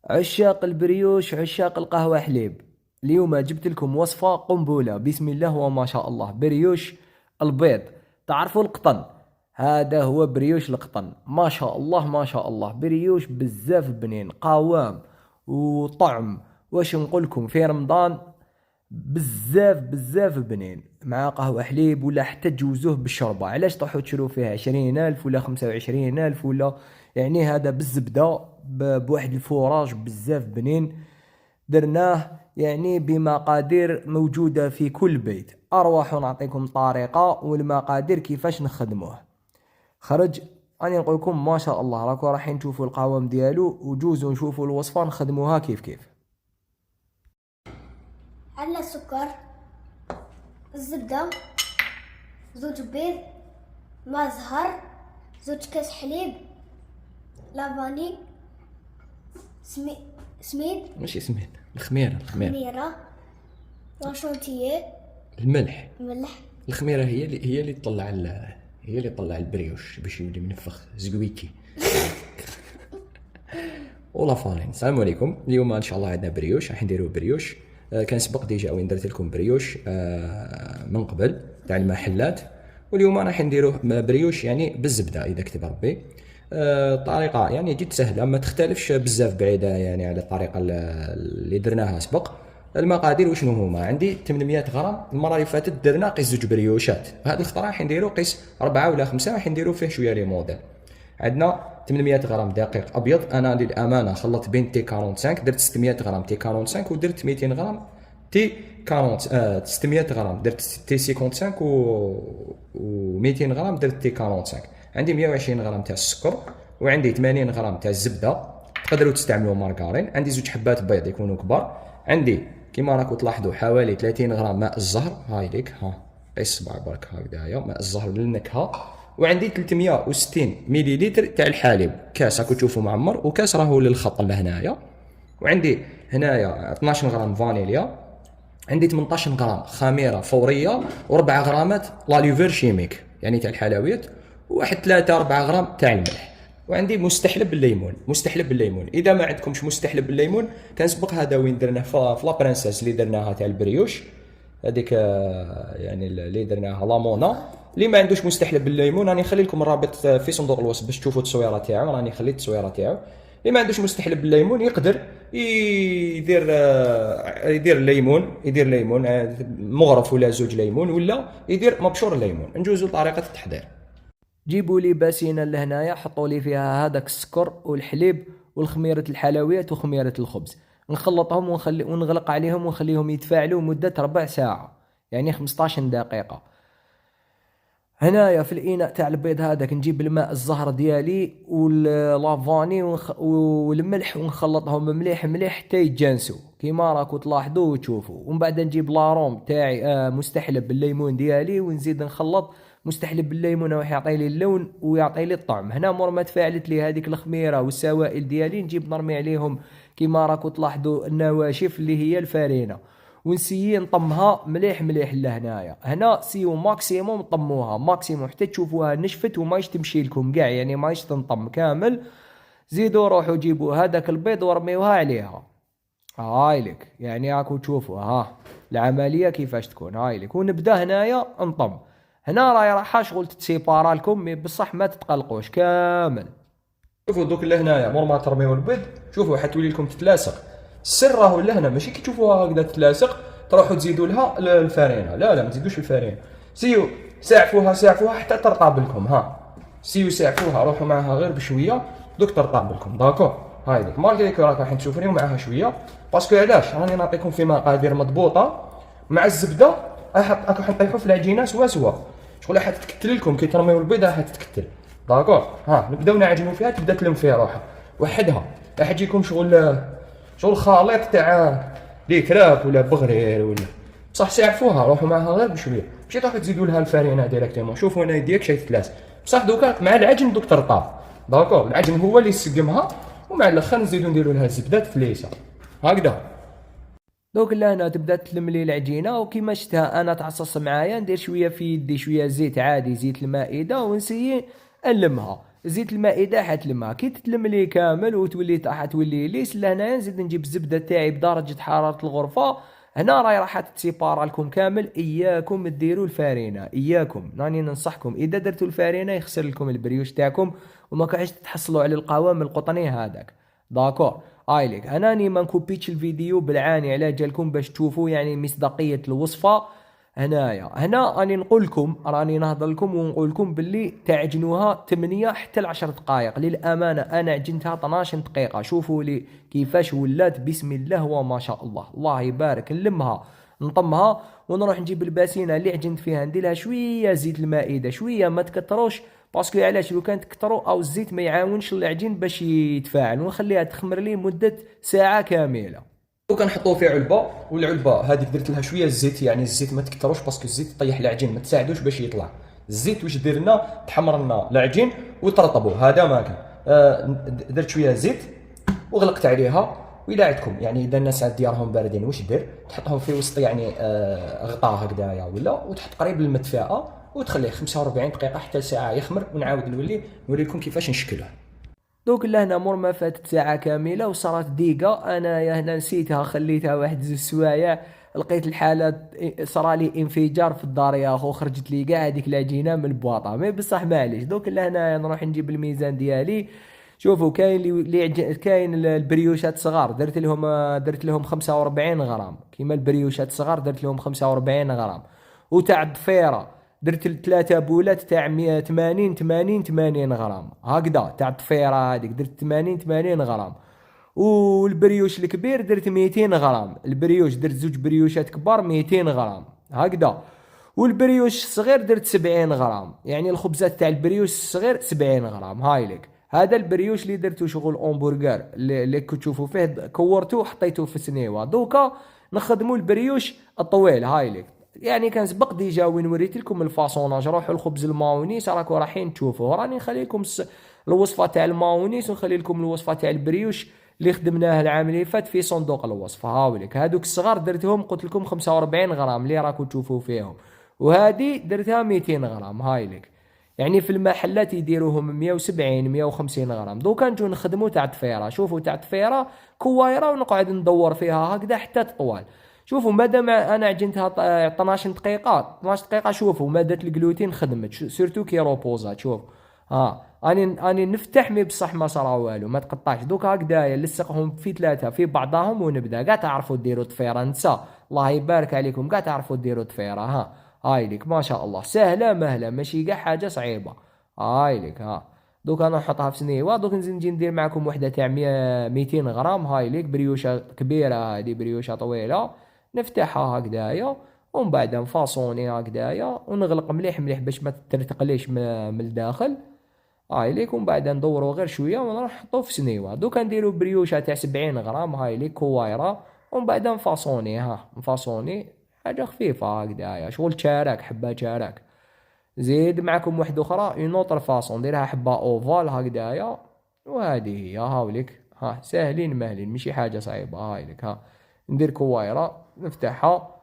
عشاق البريوش عشاق القهوة حليب. اليوم جبت لكم وصفة قنبلة، بسم الله وما شاء الله. بريوش البيض، تعرفوا القطن؟ هذا هو بريوش القطن، ما شاء الله ما شاء الله. بريوش بزاف بنين، قوام وطعم. واش نقولكم في رمضان بزاف بزاف بنين، مع قهوة حليب، ولا حتى تجوزوه بالشربة. علاش تروحوا تشرو فيها 20,000 ولا 25,000 ولا؟ يعني هذا بالزبدة بواحد الفوراج بزاف بنين. درناه يعني بمقادير موجودة في كل بيت. أروح نعطيكم طريقة والمقادير كيفاش نخدموه. خرج أنا نقولكم ما شاء الله، راكو رايحين تشوفوا القوام ديالو، وجوزوا نشوفوا الوصفة نخدموها كيف. عندنا السكر، الزبدة، زوج بيض، ماء زهر، زوج كاس حليب، لافاني، سميد، ماشي سمين، الخميرة خميرة، لاشونتيي، الملح. ملح. الخميرة هي اللي تطلع البريوش باش يولي منفخ زقويكي. ولا فارين. السلام عليكم. اليوم ان شاء الله عندنا بريوش، راح نديرو بريوش. كان سبق ديجا وين درت لكم بريوش من قبل تاع المحلات، واليوم راح نديروه بريوش يعني بالزبده اذا كتب ربي. الطريقه يعني جد سهله، ما تختلفش بزاف بعيده يعني على الطريقه اللي درناها سبق. المقادير وشنو هما؟ عندي 800 غرام. المره اللي فاتت درنا قيس زوج بريوشات، هذه الخطره راح نديرو قيس 4 ولا 5، راح نديرو فيه شويه ليموديل. عندنا 800 غرام دقيق ابيض. انا للامانه خلطت بين تي 45، درت 600 غرام تي 45 ودرت 200 غرام تي 40. 600 غرام درت تي 55 و 200 غرام درت تي 45. عندي 120 غرام تاع السكر، وعندي 80 غرام تاع الزبده، تقدروا تستعملوا مارغرين. عندي زوج حبات بيض يكونوا كبار. عندي كيما راكم تلاحظوا حوالي 30 غرام ماء الزهر، هاي ليك ها، قيس صباع برك هكذايا ماء الزهر للنكهه. وعندي 360 مليلتر تاع الحليب، كاس راكم تشوفوا معمر، وكاس راهو للخط لهنايا. وعندي هنايا 12 غرام فانيليا. عندي 18 غرام خميره فوريه، و4 غرامات لاليفر شيميك يعني تاع الحلويات، وواحد 3 4 غرام تاع الملح. وعندي مستحلب بالليمون. مستحلب بالليمون، اذا ما عندكمش مستحلب بالليمون كان سبق هذا وين درناه في لا برنسيس اللي درناها تاع البريوش، هذيك يعني اللي درناها لامونا. اللي ما عندوش مستحلب بالليمون راني نخلي لكم الرابط في صندوق الوصف باش تشوفوا التصويره تاعو، راني خليت التصويره تاعو. اللي ما عندوش مستحلب بالليمون يقدر يدير ليمون، مغرف ولا زوج ليمون، ولا يدير مبشور ليمون. نجوزو لطريقه التحضير. جيبوا لي باسينه لهنايا، حطوا لي فيها هذاك السكر والحليب والخميره الحلويات وخميره الخبز. نخلطهم ونغلق عليهم ونخليهم يتفاعلوا مده ربع ساعه، يعني 15 دقيقه. هنايا في الاناء تاع البيض هذاك نجيب الماء الزهر ديالي واللافاني والملح، ونخلطهم مليح مليح حتى يتجانسوا كيما راكو تلاحظوا وتشوفوا. ومن بعد نجيب لاروم تاعي مستحلب بالليمون ديالي، ونزيد نخلط مستحلب بالليمون راح يعطي لي اللون ويعطي لي الطعم. هنا مور ما تفاعلت لي هذيك الخميره والسوائل ديالي، نجيب نرمي عليهم كيما راكو تلاحظوا النواشف اللي هي الفارينه، ونسيي نطمها مليح مليح لهنايا. هنا سيو ماكسيموم طموها ماكسيموم حتى تشوفوها نشفت وماش تمشي لكم كاع، يعني ماش تنطم كامل. زيدوا روحوا جيبوا هذاك البيض ورميوها عليها. هاي لك يعني راكو تشوفوا ها العمليه كيفاش تكون. هاي لك ونبدا هنايا نطم. هنا راح شغل تسيبارا لكم، بصح ما تتقلقوش كامل. شوفوا دوك لهنايا مور ما ترميو البيض، شوفوا حتولي لكم تتلاصق. السر راهو لهنا، ماشي كي تشوفوها هكذا تتلاصق تروحوا تزيدوا لها الفارينه، لا ما تزيدوش الفارينه. سيو ساعفوها حتى ترطب لكم. ها سيو ساعفوها، روحوا معها غير بشويه دوك ترطب لكم. داكور هاي ديك مالغري كو راكم راح تشوفوني معها شويه، باسكو علاش راني نعطيكم في مقادير مضبوطه مع الزبده. راكم حنطيحوا في العجينه سوا شغل راح تتكتل لكم كي ترميو البيض، راح تتكتل. داكور ها نبداو نعجنوا فيها، تبدا تلم فيها روحها وحدها. راح تجيكم شغل خليط تاع لي كراب ولا بغرير ولا، بصح ساعفوها روحوا معها غير بشويه، ماشي تروحوا تزيدوا لها الفارينه ديريكتومون. شوفوا انا يديك شي تلاس، بصح دوكا مع العجن دوك ترطاب. داكور العجن هو اللي يسقمها، ومع الاخر نزيدو نديروا لها الزبده تفليسه هكذا. دوك لهنا تبدا تلم لي العجينه، وكيما شفتها انا تعصص معايا ندير شويه في يدي شويه زيت عادي، زيت المائده، ونسيي نلمها. زيت المائده حتلمها. كي تتلم لي كامل وتولي تولي ليس، لهنايا نزيد نجيب الزبده تاعي بدرجه حراره الغرفه. هنا راهي راح تسيبارا لكم كامل. اياكم ديروا الفارينه، اياكم، راني ننصحكم اذا درتوا الفارينه يخسر لكم البريوش تاعكم وما كاعش تحصلوا على القوام القطني هذاك. داكور. ليك اناني ما نكوبيتش الفيديو بالعاني على جالكم باش تشوفوا يعني مصداقيه الوصفه. هنا راني نقول لكم، راني نهضر لكم ونقول لكم باللي تعجنوها 8 حتى ل 10 دقائق. للامانه انا عجنتها 12 دقيقه. شوفوا لي كيفاش ولات، بسم الله وما شاء الله، الله يبارك. نلمها نطمها ونروح نجيب الباسينه اللي عجنت فيها، ندير لها شويه زيت المائده، شويه ما تكتروش، باسكو علاش لو كان تكتروا او الزيت ما يعاونش العجين باش يتفاعل، ونخليها تخمر لي مده ساعه كامله. وكنحطوه في علبه، والعلبه هذيك درت لها شويه الزيت، يعني الزيت ما تكتروش باسكو الزيت طيح العجين ما تساعدوش باش يطلع. الزيت واش دير لنا؟ تحمر لنا العجين وترطبو، هذا ما كان. درت شويه زيت وغلقت عليها. وإلا عندكم يعني اذا الناس عاد ديارهم باردين واش دير؟ تحطهم في وسط يعني غطاء هكذايا ولا، وتحط قريب للمدفأة وتخليه 45 دقيقه حتى ساعه يخمر، ونعاود نولي نوري لكم كيفاش نشكله. دوك لهنا مور ما فاتت ساعه كامله وصارت ديقه. انايا هنا نسيتها، خليتها واحد 2 سوايع، لقيت الحالة صرالي انفجار في الدار يا اخو، خرجت لي كاع هذيك العجينه من البواطه. مي بصح معليش. دوك لهنا نروح نجيب الميزان ديالي. شوفوا كاين كاين البريوشات صغار درت لهم 45 غرام، كيما البريوشات صغار درت لهم 45 غرام. وتاع الضفيره درت 3 بولات تاع 80 غرام هكذا. تاع الضفيره هذيك درت 80 غرام. والبريوش الكبير درت 200 غرام. البريوش درت 2 بريوشات كبار 200 غرام هكذا. والبريوش الصغير درت 70 غرام، يعني الخبزات تاع البريوش الصغير 70 غرام. هاي لك هذا البريوش اللي درتو شغل امبرغر اللي كنت تشوفوا فيه، كورتو وحطيتوه في سنيوه. دوكا نخدموا البريوش الطويل. هاي لك يعني كان سبق ديجا وين وريت لكم الفاصوناج. روحوا الخبز الماونيس راكم رايحين تشوفوه. راني نخلي لكم الوصفه تاع الماونيس ونخلي لكم الوصفه تاع البريوش اللي خدمناها العام اللي فات في صندوق الوصفه. هاوليك هذوك الصغار درتهم قلت لكم 45 غرام اللي راكم تشوفوا فيهم، وهذه درتها 200 غرام. هايلك يعني في المحلات يديروهم 170 150 غرام. دوكا نجو نخدموا تاع الطفيره. شوفوا تاع الطفيره كوايره ونقعد ندور فيها هكذا حتى تطول. شوفوا مادام انا عجنتها 12 دقيقه شوفوا ماده الجلوتين خدمت، سورتو كي روبوزات. شوف اني نفتح مي بصح ما صرا والو، ما تقطعش. دوك هكذايا نلصقهم في 3 في بعضهم ونبدا. كاع تعرفوا ديروا طفيره نسا، الله يبارك عليكم، كاع تعرفوا ديروا طفيره. هاي لك ما شاء الله سهله مهله، ماشي كاع حاجه صعيبه. هاي لك دوك انا نحطها في سنيوه. دوك نجي ندير معكم وحده تاع 200 غرام. هاي لك بريوشه كبيره، هذه بريوشه طويله. نفتحها هكذايا ومن بعد نفاصوني هكذايا ونغلق مليح مليح باش ما ترتقليش من الداخل. هاي ليك ومن بعد ندورو غير شويه ونروح نحطو في سنيوه. دوكا نديرو بريوشه تاع 70 غرام. هاي ليك كوايره ومن بعد نفاصوني. نفاصوني حاجه خفيفه هكذايا، شغل تشارك حبه تشارك. زيد معكم واحده اخرى اون اوتر فاصون، نديرها حبه اوفال هكذايا. وهذه هي هاوليك ساهلين ماهلين، ماشي حاجه صعيبه. هاي ليك ندير كوايره نفتحها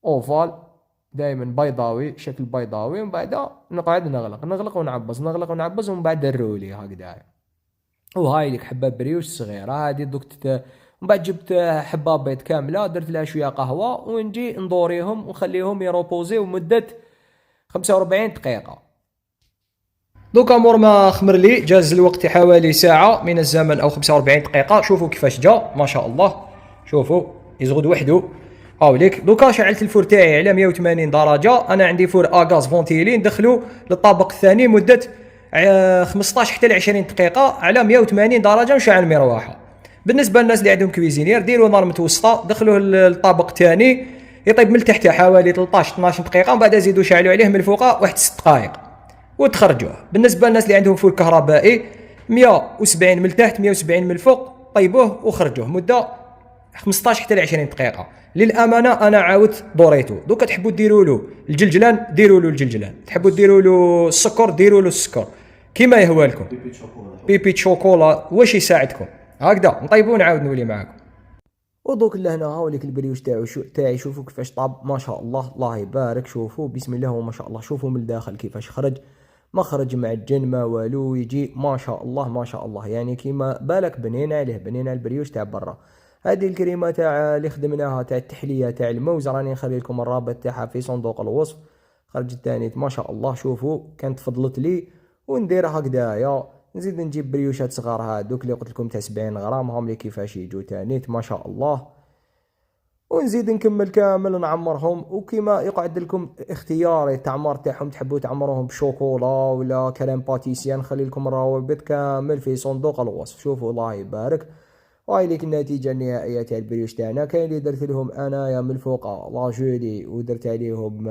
اوفال دائما بيضاوي، شكل بيضاوي، ومن بعد نقعد نغلق ونعبز ومن بعد الرولي هكذا. وهاي لك حبه بريوش صغيره هذه دوك من بعد جبت حبه بيض كامله درت لها شويه قهوه ونجي ندوريهم ونخليهم يروبوزيو مده 45 دقيقه. دوكا مور ما خمر لي جاز الوقت حوالي ساعه من الزمن او 45 دقيقه. شوفوا كيفاش جا ما شاء الله، شوفوا يزغد وحده. هاوليك دوكا شعلت الفور تاعي على 180 درجه. انا عندي فور اغاز فونتيلي ندخلو للطابق الثاني مده 15 حتى ل 20 دقيقه على 180 درجه ونشعل المروحه. بالنسبه للناس اللي عندهم كويزينير ديروا نار متوسطه، دخلوه للطابق الثاني يطيب من تحت حوالي 13 12 دقيقه، ومن بعد زيدوا شعلوا عليه من الفوق واحد 6 دقائق وتخرجوه. بالنسبه للناس اللي عندهم فور كهربائي 170 من التحت 170 من الفوق، طيبوه وخرجوه مده 15 حتى ل 20 دقيقه. للامانه انا عاودت دوريتو. دوكا تحبوا ديروا له الجلجلان ديروا له الجلجلان، تحبوا ديروا له السكر ديروا له السكر، كيما يهوى لكم. بيبي شوكولا واش يساعدكم هكذا. نطيبوا ونعاود نولي معاكم. ودوك لهنا هاوليك البريوش تاعي شوفوا كيفاش طاب ما شاء الله، الله يبارك. شوفوا بسم الله وما شاء الله، شوفوا من الداخل كيفاش خرج ما خرج معجن ما والو، يجي ما شاء الله ما شاء الله، يعني كيما بالك بنينا عليه، بنينا على البريوش تاع برا. هذه الكريمه تاع اللي خدمناها تاع التحليه تاع الموز، راني نخلي لكم الرابط تاعها في صندوق الوصف. خرجت تاني ما شاء الله، شوفوا كانت فضلت لي. ونديرها هكذايا، نزيد نجيب بريوشات صغار هادوك اللي قلت لكم تاع 70 غرام، هم اللي كيفاش يجوا تاني ما شاء الله. ونزيد نكمل كامل نعمرهم، وكيما يقعد لكم اختياري التعمار تاعهم، تحبوا تعمروهم بشوكولا ولا كريم باتيسيان، نخلي لكم الروابط كامل في صندوق الوصف. شوفوا الله يبارك. وهاي ليك النتيجة النهائية تاع البريوش تاعنا. كاين اللي درت لهم انايا من الفوق لاجولي ودرت عليهم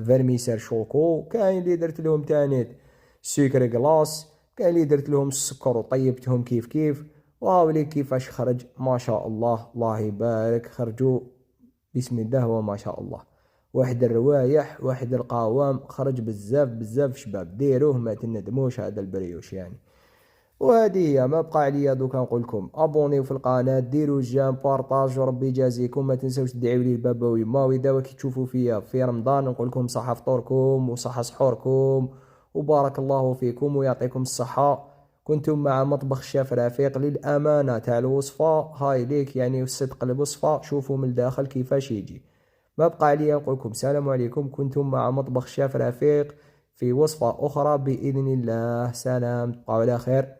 فيرميسير شوكو، كاين اللي درت لهم تانيت سكر كلاص، كاين اللي درت لهم السكر وطيبتهم كيف كيف. وهاولي كيفاش خرج ما شاء الله، الله يبارك. خرجوا بسم الله وما شاء الله، واحد الروايح واحد القوام، خرج بزاف بزاف شباب. ديروه ما تندموش هذا البريوش يعني. وهذه هي، ما بقى عليا دوكا نقول لكم ابونيو في القناه، ديروا جيم، بارطاج، وربي يجازيكم. ما تنساوش تدعيو لي البابا ويما، واذا كي تشوفوا فيا في رمضان نقول لكم صحه فطوركم وصحه سحوركم، وبارك الله فيكم ويعطيكم الصحه. كنتم مع مطبخ الشيف رفيق. للامانه تاع الوصفه هاي ليك يعني، والصدق الوصفه شوفوا من الداخل كيفاش يجي. ما بقى عليا نقول لكم السلام عليكم. كنتم مع مطبخ الشيف رفيق في وصفه اخرى باذن الله. سلام، تبقوا على خير.